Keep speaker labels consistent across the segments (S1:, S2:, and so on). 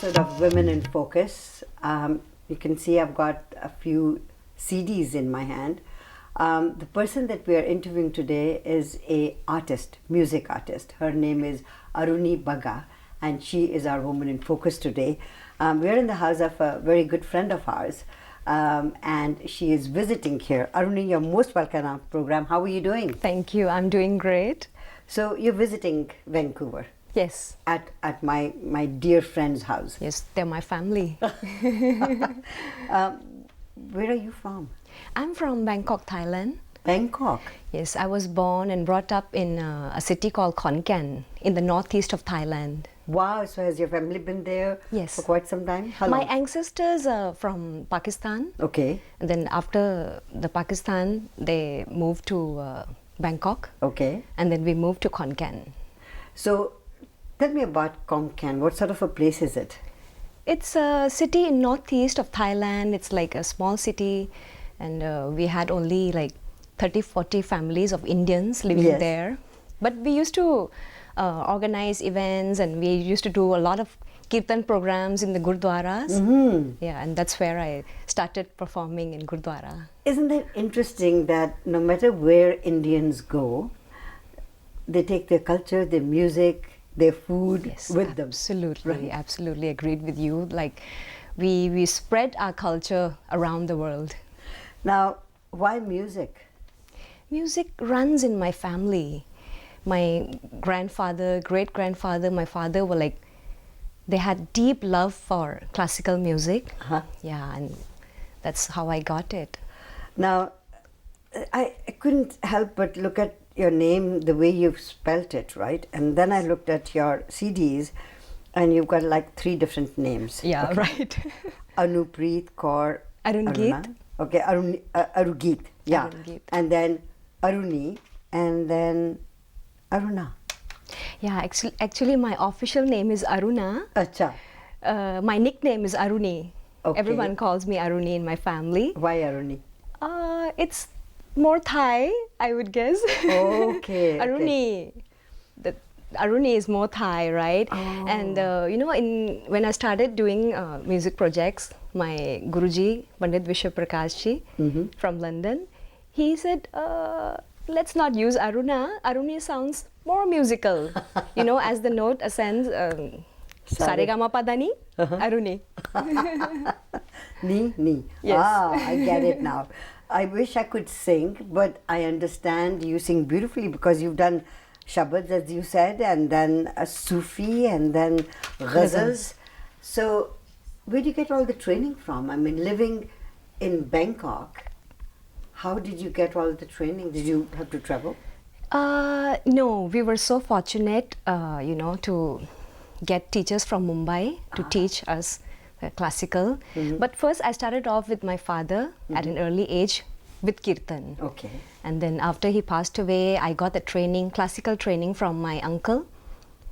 S1: episode of Women in Focus. You can see I've got a few CDs in my hand. The person that we are interviewing today is a artist, music artist. Her name is Aruni Bagga, and she is our Woman in Focus today. We are in the house of a very good friend of ours, and she is visiting here. Aruni, you're most welcome on our program. How are you doing?
S2: Thank you. I'm doing great.
S1: So you're visiting Vancouver.
S2: Yes.
S1: At my dear friend's house.
S2: Yes, they're my family.
S1: Where are you from?
S2: I'm from Bangkok, Thailand.
S1: Bangkok?
S2: Yes, I was born and brought up in a city called Khon Kaen in the northeast of Thailand.
S1: Wow, so has your family been there
S2: Yes.
S1: for quite some time? How
S2: My
S1: long?
S2: ancestors are from Pakistan.
S1: Okay,
S2: And then after the Pakistan, they moved to Bangkok.
S1: okay.
S2: And then we moved to Khon Kaen.
S1: So tell me about Khon Kaen. What sort of a place is it?
S2: It's a city in northeast of Thailand. It's like a small city, and we had only like 30-40 families of Indians living
S1: Yes.
S2: there. But we used to organize events, and we used to do a lot of kirtan programs in the gurdwaras. Yeah, and that's where I started performing in gurdwara.
S1: Isn't it interesting that no matter where Indians go, they take their culture, their music, their food
S2: Yes,
S1: with them?
S2: absolutely,
S1: Right.
S2: absolutely agreed with you. Like, we spread our culture around the world.
S1: Now, why music?
S2: Music runs in my family. My grandfather, great grandfather, my father were like, they had deep love for classical music.
S1: Uh-huh.
S2: Yeah, and that's how I got it.
S1: Now, I couldn't help but look at your name, the way you've spelt it, right? And then I looked at your CDs, and you've got like 3 different names.
S2: Yeah,
S1: Okay.
S2: right.
S1: Anupreet Kaur
S2: Arungeet.
S1: Aruna. Okay, Arugeet. Yeah.
S2: Arungeet.
S1: And then Aruni, and then Aruna.
S2: Yeah, actually my official name is Aruna.
S1: Acha.
S2: My nickname is Aruni.
S1: Okay.
S2: Everyone calls me Aruni in my family.
S1: Why Aruni?
S2: It's more Thai, I would guess.
S1: Okay.
S2: Aruni. The Aruni is more Thai, right?
S1: Oh.
S2: And when I started doing music projects, my Guruji, Pandit Vishwa Prakashji from London, he said, let's not use Aruna. Aruni sounds more musical. As the note ascends, Saregamapadani, Aruni.
S1: Ni.
S2: Yes.
S1: I get it now. I wish I could sing, but I understand you sing beautifully because you've done shabads, as you said, and then a Sufi, and then Ghazals. So, where do you get all the training from? I mean, living in Bangkok, how did you get all the training? Did you have to travel?
S2: No, we were so fortunate, to get teachers from Mumbai to teach us classical. But first I started off with my father at an early age with kirtan.
S1: Okay.
S2: And then after he passed away, I got the training, classical training from my uncle,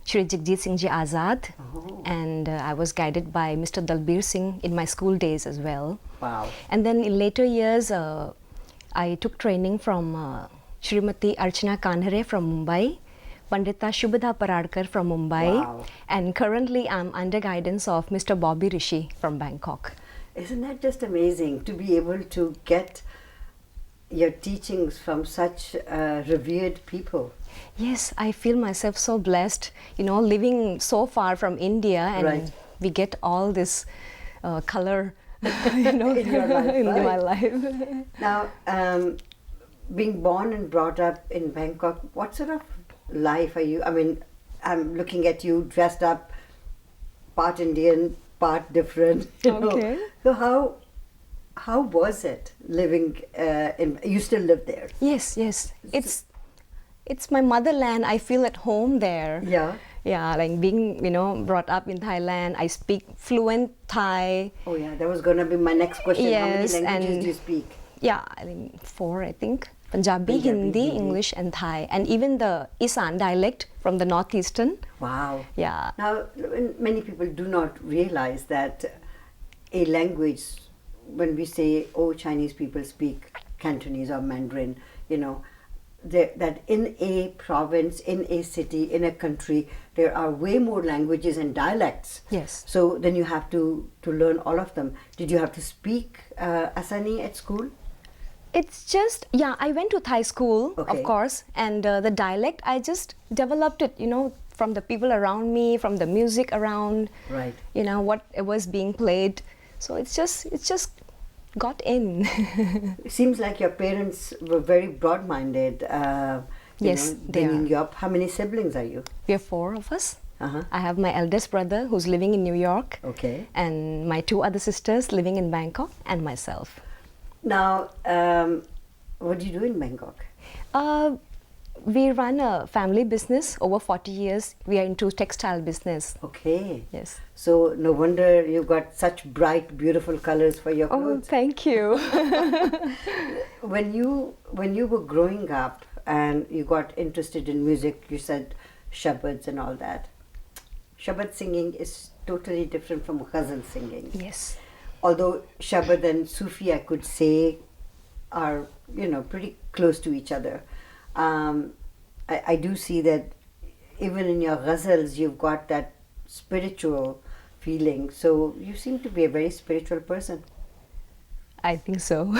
S2: Shri Jagjit Singh Ji Azad.
S1: Oh.
S2: And I was guided by Mr. Dalbir Singh in my school days as well.
S1: Wow.
S2: And then in later years, I took training from Shrimati Archana Kanhare from Mumbai, Pandita Shubhada Paradkar from Mumbai,
S1: Wow.
S2: and currently I'm under guidance of Mr. Bobby Rishi from Bangkok.
S1: Isn't that just amazing to be able to get your teachings from such revered people?
S2: Yes, I feel myself so blessed, living so far from India, and
S1: Right.
S2: we get all this color
S1: In your life,
S2: in
S1: right?
S2: my life.
S1: Now, being born and brought up in Bangkok, what sort of life are you? I mean, I'm looking at you dressed up, part Indian, part different.
S2: Okay.
S1: So how was it living in? You still live there?
S2: Yes, it's my motherland. I feel at home there.
S1: Yeah.
S2: Yeah, like being, brought up in Thailand, I speak fluent Thai.
S1: Oh yeah, that was gonna be my next question.
S2: Yes,
S1: How many languages
S2: and
S1: do you speak?
S2: Yeah, I think 4, I think. Punjabi,
S1: Punjabi,
S2: Hindi,
S1: Hindi.
S2: English, and Thai. And even the Isan dialect from the northeastern.
S1: Wow.
S2: Yeah.
S1: Now, many people do not realize that a language, when we say, oh, Chinese people speak Cantonese or Mandarin, that in a province, in a city, in a country, there are way more languages and dialects.
S2: Yes.
S1: So then you have to learn all of them. Did you have to speak Asani at school?
S2: It's just, yeah, I went to Thai school,
S1: Okay.
S2: of course, and the dialect, I just developed it, from the people around me, from the music around,
S1: Right.
S2: What was being played. So it's just got in.
S1: It seems like your parents were very broad-minded.
S2: Yes, they
S1: bringing
S2: are.
S1: you up. How many siblings are you?
S2: We are 4 of us.
S1: Uh-huh.
S2: I have my eldest brother who's living in New York,
S1: Okay.
S2: and my 2 other sisters living in Bangkok, and myself.
S1: Now, what do you do in Bangkok?
S2: We run a family business over 40 years. We are into textile business.
S1: Okay.
S2: Yes.
S1: So no wonder you've got such bright, beautiful colors for your
S2: Oh,
S1: clothes.
S2: thank you.
S1: When you were growing up and you got interested in music, you said shabads and all that. Shabad singing is totally different from Ghazal singing.
S2: Yes.
S1: Although Shabad and Sufi, I could say, are pretty close to each other. I do see that even in your ghazals, you've got that spiritual feeling. So you seem to be a very spiritual person.
S2: I think so.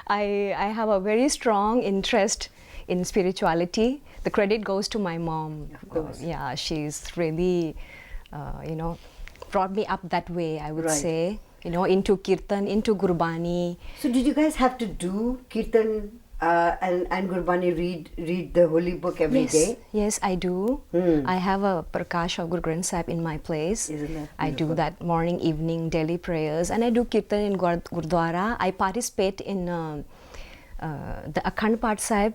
S2: I have a very strong interest in spirituality. The credit goes to my mom.
S1: Of course.
S2: Yeah, she's really, brought me up that way, I would
S1: Right.
S2: say. Into kirtan, into gurbani.
S1: So did you guys have to do kirtan and Gurbani, read the holy book every day?
S2: Yes, I do. I have a Prakash of Guru Granth Sahib in my place.
S1: Isn't that
S2: I do
S1: beautiful?
S2: that morning, evening, daily prayers, and I do kirtan in Gurdwara. I participate in the Akhand Path Sahib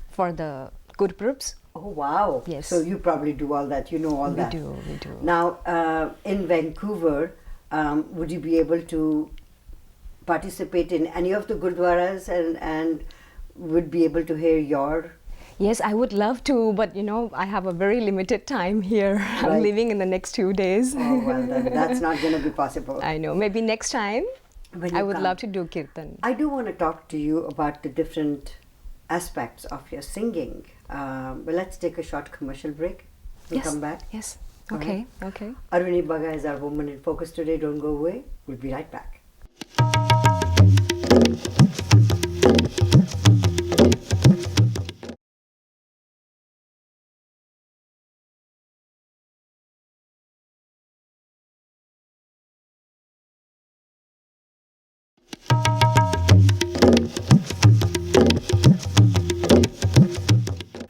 S2: for the Gurpurbs.
S1: Oh wow!
S2: Yes.
S1: So you probably do all that. You know all that.
S2: We do.
S1: Now in Vancouver, would you be able to participate in any of the gurdwaras and would be able to hear your?
S2: Yes, I would love to, but I have a very limited time here.
S1: Right.
S2: I'm leaving in the next 2 days.
S1: Oh well, then that's not going to be possible.
S2: I know. Maybe next time.
S1: When
S2: I
S1: you
S2: would
S1: come.
S2: love to do kirtan.
S1: I do want to talk to you about the different aspects of your singing. But let's take a short commercial break. We'll come back.
S2: Yes.
S1: All
S2: Okay.
S1: right.
S2: Okay.
S1: Aruni Bagga is our woman in focus today. Don't go away. We'll be right back.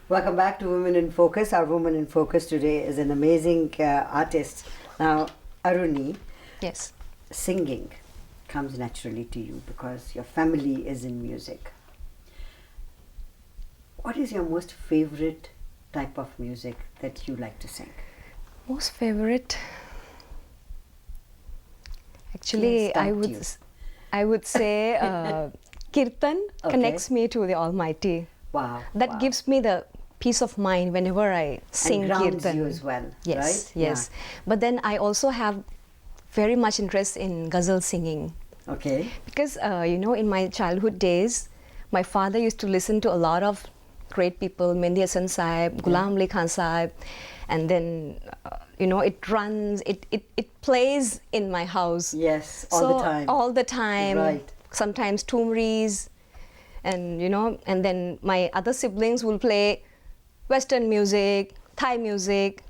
S1: Welcome back to Women in Focus. Our woman in focus today is an amazing artist. Now, Aruni,
S2: Yes.
S1: singing comes naturally to you because your family is in music. What is your most favorite type of music that you like to sing?
S2: Most favorite. Actually,
S1: Yes, stumped you.
S2: I would say kirtan
S1: Okay.
S2: connects me to the Almighty.
S1: Wow.
S2: That
S1: wow.
S2: gives me the peace of mind whenever I sing
S1: and grounds
S2: kirtan.
S1: you as well,
S2: Yes,
S1: right?
S2: yes. But then I also have very much interest in ghazal singing
S1: Yeah. Okay.
S2: because in my childhood days, my father used to listen to a lot of great people, Mehndi Hasan Sahib, Ghulam Ali Khan Sahib, and then it plays in my house.
S1: Yes, all the time.
S2: All the time.
S1: Right.
S2: Sometimes tumris, and and then my other siblings will play Western music, Thai music,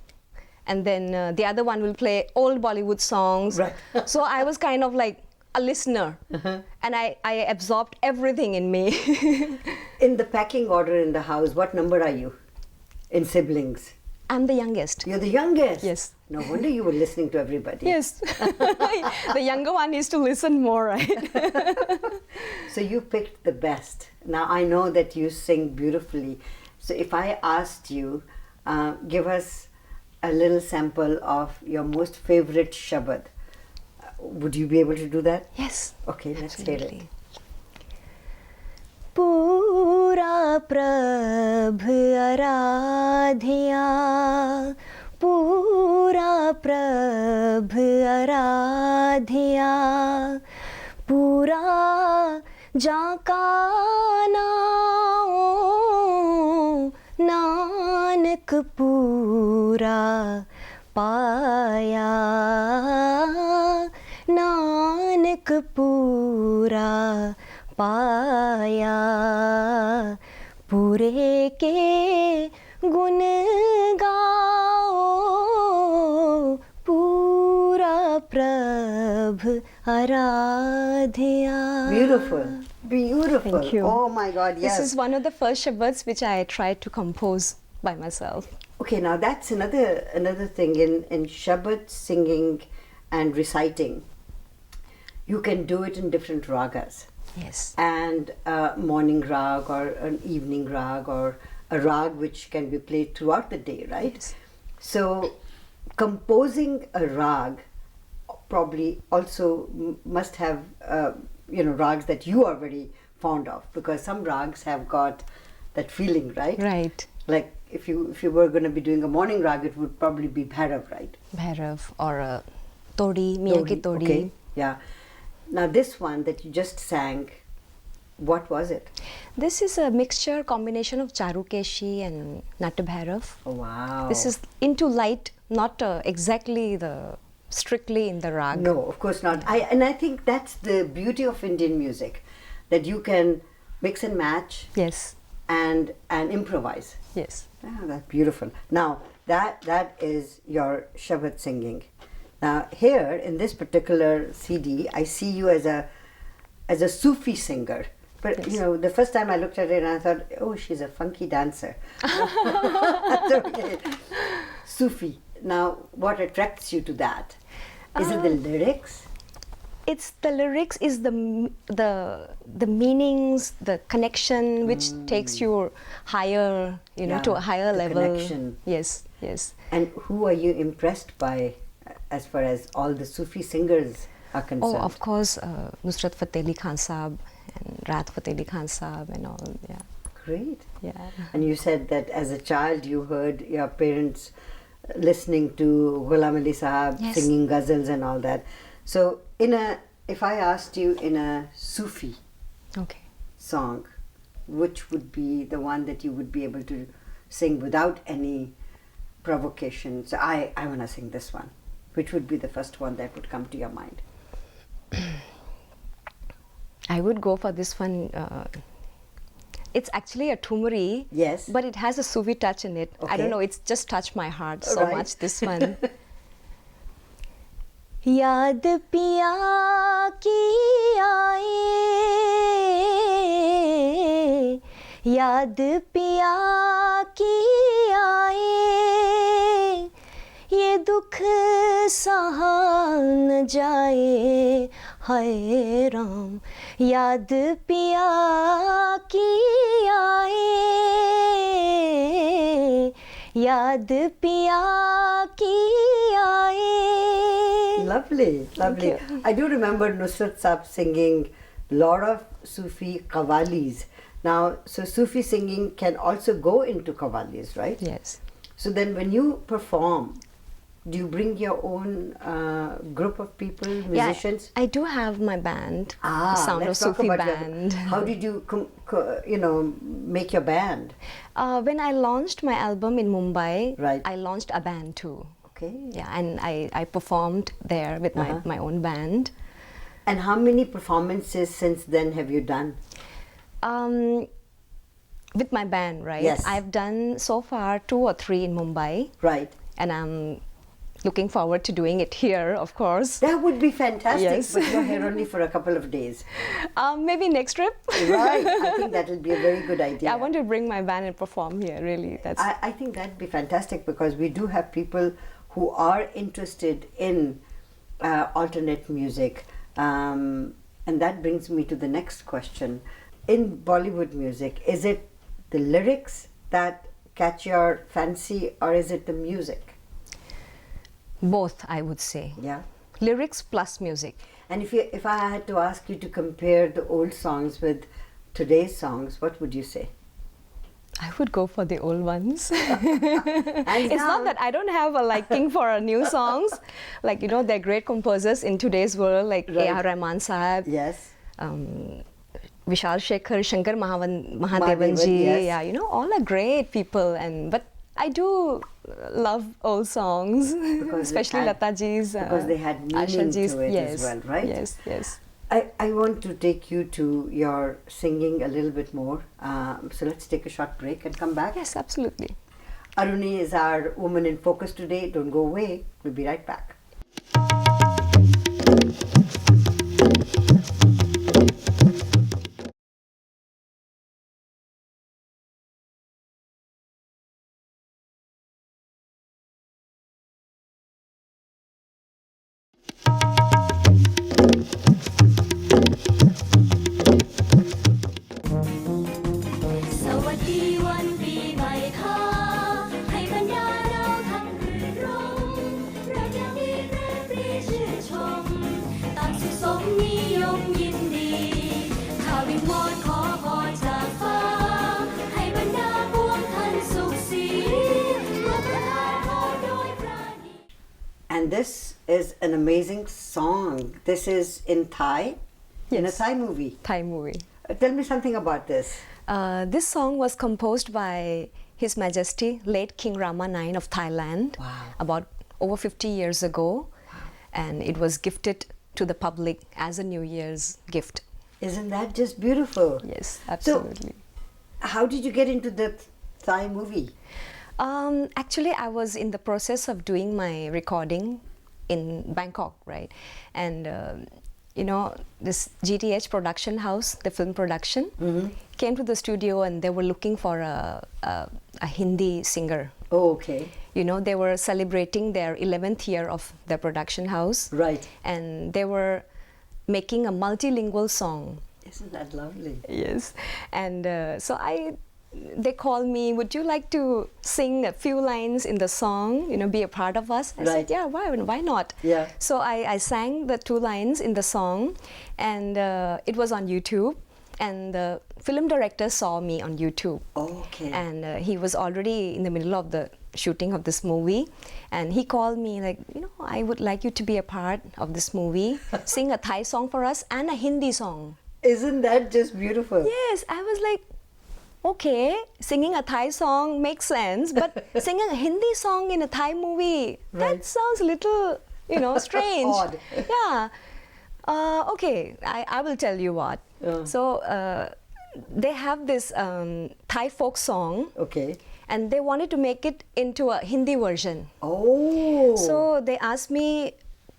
S2: and then the other one will play old Bollywood songs.
S1: Right.
S2: So I was kind of like a listener, and I absorbed everything in me.
S1: In the packing order in the house, what number are you in siblings?
S2: I'm the youngest.
S1: You're the youngest?
S2: Yes.
S1: No wonder you were listening to everybody.
S2: Yes. The younger one needs to listen more, right?
S1: So you picked the best. Now I know that you sing beautifully. So if I asked you, give us a little sample of your most favorite shabad, would you be able to do that?
S2: Yes.
S1: Okay, let's hear it.
S2: Absolutely. पूरा प्रभ आराध्या पूरा प्रभ आराध्या पूरा जाका नाम नानक पूरा पाया नानक पूरा पाया पूरे के गुण गाओ पूरा प्रभ Aaradhya.
S1: Beautiful. Beautiful.
S2: Thank you.
S1: Oh my God, yes.
S2: This is one of the first shabads which I tried to compose by myself.
S1: Okay, now that's another thing in Shabad singing and reciting. You can do it in different ragas.
S2: Yes.
S1: And a morning rag or an evening rag or a rag which can be played throughout the day, right?
S2: Yes.
S1: So composing a rag probably also must have rags that you are very fond of, because some rags have got that feeling, right?
S2: Right.
S1: Like if you were going to be doing a morning rag, it would probably be Bhairav, right?
S2: Bhairav or a Todi, Miyake Todi.
S1: Okay, yeah. Now this one that you just sang, what was it?
S2: This is a mixture combination of Charukeshi and Natabhairav.
S1: Oh, wow.
S2: This is into light, not exactly strictly in the rag.
S1: No, of course not. I think that's the beauty of Indian music, that you can mix and match.
S2: Yes.
S1: And improvise.
S2: Yes.
S1: Ah, that's beautiful. Now that is your Shabad singing. Now here in this particular CD, I see you as a Sufi singer. But
S2: Yes.
S1: the first time I looked at it, and I thought, oh, she's a funky dancer. That's okay. Sufi. Now, what attracts you to that? Is it the lyrics?
S2: It's the lyrics, is the meanings, the connection which takes you higher, to a higher
S1: the
S2: level.
S1: Connection.
S2: Yes, yes.
S1: And who are you impressed by as far as all the Sufi singers are concerned?
S2: Oh, of course, Nusrat Fateh Ali Khan Sahab and Rahat Fateh Ali Khan Sahab and all, yeah.
S1: Great.
S2: Yeah.
S1: And you said that as a child you heard your parents listening to Ghulam Ali Sahab
S2: Yes.
S1: singing ghazals and all that. So if I asked you in a Sufi
S2: Okay.
S1: song, which would be the one that you would be able to sing without any provocation? So I want to sing this one. Which would be the first one that would come to your mind?
S2: I would go for this one. It's actually a Thumri.
S1: Yes.
S2: But it has a Sufi touch in it. I
S1: Okay.
S2: don't know, it's just touched my heart so
S1: Right.
S2: much, this one. याद पिया की आए याद पिया की आए ये दुख सहा न जाए हाय राम याद पिया की आए याद पिया की आए.
S1: Lovely, lovely.
S2: Thank you.
S1: I do remember Nusrat Saab singing a lot of Sufi qawwalis. Now, so Sufi singing can also go into qawwalis, right?
S2: Yes.
S1: So then when you perform, do you bring your own group of people, musicians?
S2: Yeah, I do have my band, Sound of
S1: let's talk
S2: Sufi
S1: about
S2: band.
S1: How did you, make your band?
S2: When I launched my album in Mumbai,
S1: Right.
S2: I launched a band too.
S1: Okay.
S2: Yeah, and I performed there with my own band.
S1: And how many performances since then have you done?
S2: With my band, right?
S1: Yes.
S2: I've done so far 2 or 3 in Mumbai,
S1: Right.
S2: and I'm looking forward to doing it here, of course.
S1: That would be fantastic,
S2: Yes.
S1: but you're here only for a couple of days.
S2: Maybe next trip.
S1: Right. I think that will be a very good idea.
S2: Yeah, I want to bring my band and perform here, really.
S1: I think that'd be fantastic, because we do have people who are interested in alternate music. And that brings me to the next question. In Bollywood music, is it the lyrics that catch your fancy, or is it the music?
S2: Both, I would say.
S1: Yeah.
S2: Lyrics plus music.
S1: And if I had to ask you to compare the old songs with today's songs, what would you say?
S2: I would go for the old ones.
S1: Hands
S2: It's not
S1: down.
S2: that I don't have a liking for new songs. Like, they're great composers in today's world, like
S1: Right.
S2: A.R. Rahman Sahab,
S1: Yes.
S2: Vishal Shekhar, Shankar Mahadevan
S1: Mahadevan,
S2: ji.
S1: yes.
S2: Yeah, all are great people. But I do love old songs, especially Lataji's.
S1: Because they had meaning to it as well, right?
S2: Yes, yes.
S1: I want to take you to your singing a little bit more. So let's take a short break and come back.
S2: Yes, absolutely.
S1: Aruni is our woman in focus today. Don't go away. We'll be right back. And this is an amazing song. This is in Thai, in a Thai movie.
S2: Thai movie.
S1: Tell me something about this.
S2: This song was composed by His Majesty, late King Rama IX of Thailand, about over 50 years ago. Wow. And it was gifted to the public as a New Year's gift.
S1: Isn't that just beautiful?
S2: Yes, absolutely.
S1: So, how did you get into the Thai movie?
S2: Actually, I was in the process of doing my recording in Bangkok, right? And you know, this GTH production house, the film production, came to the studio and they were looking for a Hindi singer.
S1: Oh, okay.
S2: You know, they were celebrating their 11th year of their production house.
S1: Right.
S2: And they were making a multilingual song.
S1: Isn't that lovely?
S2: Yes. And so they called me, would you like to sing a few lines in the song, you know, be a part of us? I said, yeah, why not?
S1: Yeah.
S2: So I sang the 2 lines in the song, and it was on YouTube, and the film director saw me on YouTube.
S1: Okay.
S2: And he was already in the middle of the shooting of this movie, and he called me like, you know, I would like you to be a part of this movie, sing a Thai song for us and a Hindi song.
S1: Isn't that just beautiful?
S2: Yes, I was like, okay, singing a Thai song makes sense, but singing a Hindi song in a Thai movie, that sounds a little, you know, strange.
S1: Odd.
S2: Yeah. Okay, I will tell you what. So they have this Thai folk song.
S1: Okay.
S2: And they wanted to make it into a Hindi version.
S1: Oh.
S2: So they asked me,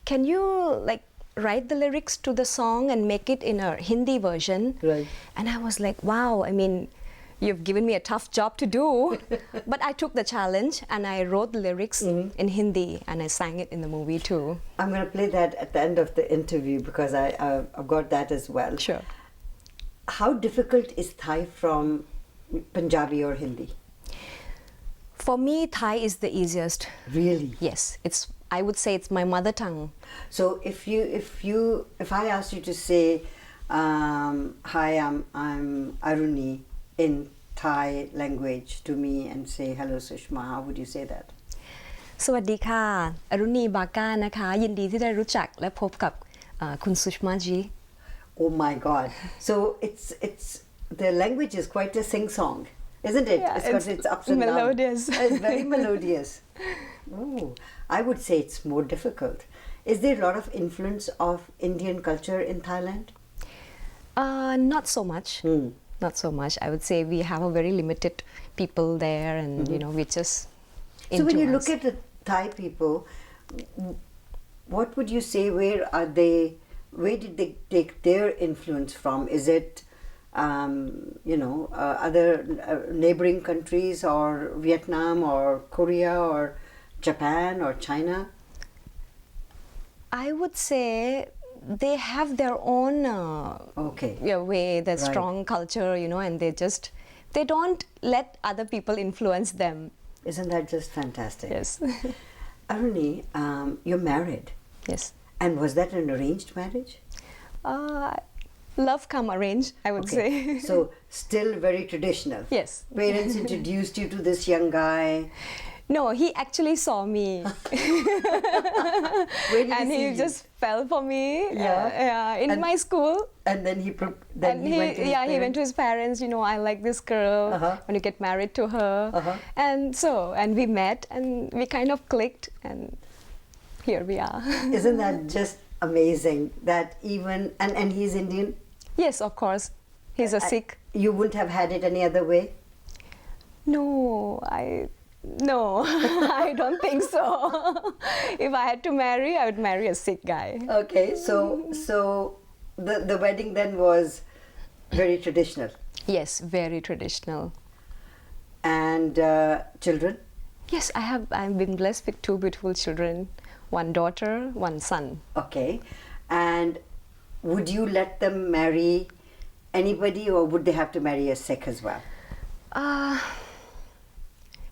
S2: can you like write the lyrics to the song and make it in a Hindi version?
S1: Right.
S2: And I was like, wow, I mean, you've given me a tough job to do. But I took the challenge and I wrote the lyrics in Hindi and I sang it in the movie too.
S1: I'm going to play that at the end of the interview because I've got that as well.
S2: Sure.
S1: How difficult is Thai from Punjabi or Hindi?
S2: For me, Thai is the easiest.
S1: Really?
S2: Yes, I would say it's my mother tongue.
S1: So if I asked you to say, hi, I'm Aruni in Thai language to me and say hello Shushma, how would you say that?
S2: สวัสดีค่ะ Aruni Bagga นะคะ ยินดีที่ได้รู้จักและพบกับคุณ Shushma ji.
S1: Oh my God! So it's the language is quite a sing-song, isn't it?
S2: Yeah,
S1: It's got its ups and
S2: melodious.
S1: downs. It's very melodious. Oh, I would say it's more difficult. Is there a lot of influence of Indian culture in Thailand?
S2: Not so much. Not so much. I would say we have a very limited people there, and you know, we just.
S1: So when you look at the Thai people, what would you say? Where did they take their influence from? Is it, other neighboring countries, or Vietnam, or Korea, or Japan, or China?
S2: I would say they have their own way, their strong culture, you know, and they don't let other people influence them.
S1: Isn't that just fantastic?
S2: Yes.
S1: Aruni, you're married.
S2: Yes.
S1: And was that an arranged marriage?
S2: Love come arranged, I would say.
S1: So still very traditional.
S2: Yes.
S1: Parents introduced you to this young guy.
S2: No, he actually saw me.
S1: Where did
S2: And
S1: he see
S2: he
S1: you?
S2: just fell for me in
S1: And-
S2: my school.
S1: And then he went to his
S2: He went to his parents, you know, I like this girl,
S1: Uh-huh.
S2: want to get married to her.
S1: Uh-huh.
S2: And we met and we kind of clicked and here we are.
S1: Isn't that just amazing that even, and he's Indian?
S2: Yes, of course. He's a Sikh.
S1: You wouldn't have had it any other way?
S2: No, I don't think so. If I had to marry, I would marry a Sikh guy.
S1: Okay, so the wedding then was very traditional.
S2: Yes, very traditional.
S1: And children?
S2: Yes, I've been blessed with two beautiful children, one daughter, one son.
S1: Okay. And would you let them marry anybody, or would they have to marry a Sikh as well?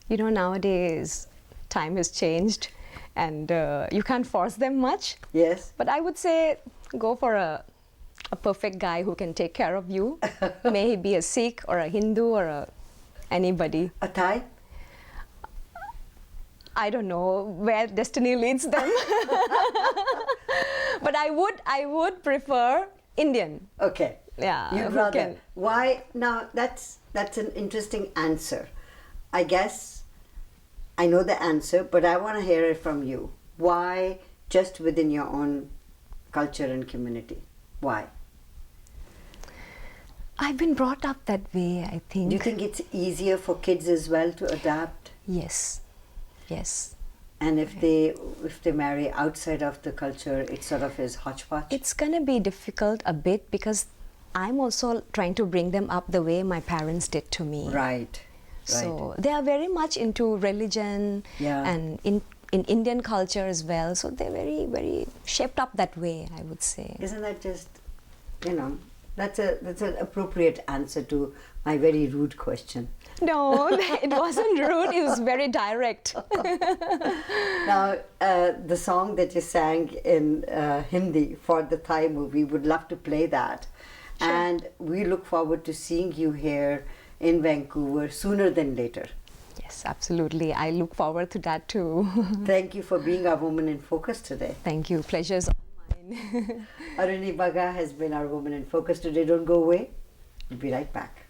S2: You know, nowadays time has changed and you can't force them much.
S1: Yes.
S2: But I would say go for a perfect guy who can take care of you. May he be a Sikh or a Hindu or anybody.
S1: A Thai?
S2: I don't know where destiny leads them. But I would prefer Indian.
S1: Okay.
S2: Yeah.
S1: You'd
S2: who
S1: rather.
S2: can-
S1: Why? Now, that's an interesting answer. I guess I know the answer, but I want to hear it from you. Why just within your own culture and community? Why?
S2: I've been brought up that way, I think.
S1: Do you think it's easier for kids as well to adapt?
S2: Yes. Yes.
S1: And if they marry outside of the culture, it sort of is hodgepodge?
S2: It's gonna be difficult a bit because I'm also trying to bring them up the way my parents did to me.
S1: Right.
S2: So they are very much into religion and in Indian culture as well. So they're very, very shaped up that way, I would say.
S1: Isn't that just, that's an appropriate answer to my very rude question.
S2: No, it wasn't rude. It was very direct.
S1: Now, the song that you sang in Hindi for the Thai movie, would love to play that.
S2: Sure.
S1: And we look forward to seeing you here in Vancouver sooner than later.
S2: Yes, absolutely. I look forward to that too.
S1: Thank you for being our Woman in Focus today.
S2: Thank you. Pleasure's all mine.
S1: Aruni Bagga has been our Woman in Focus today. Don't go away. We'll be right back.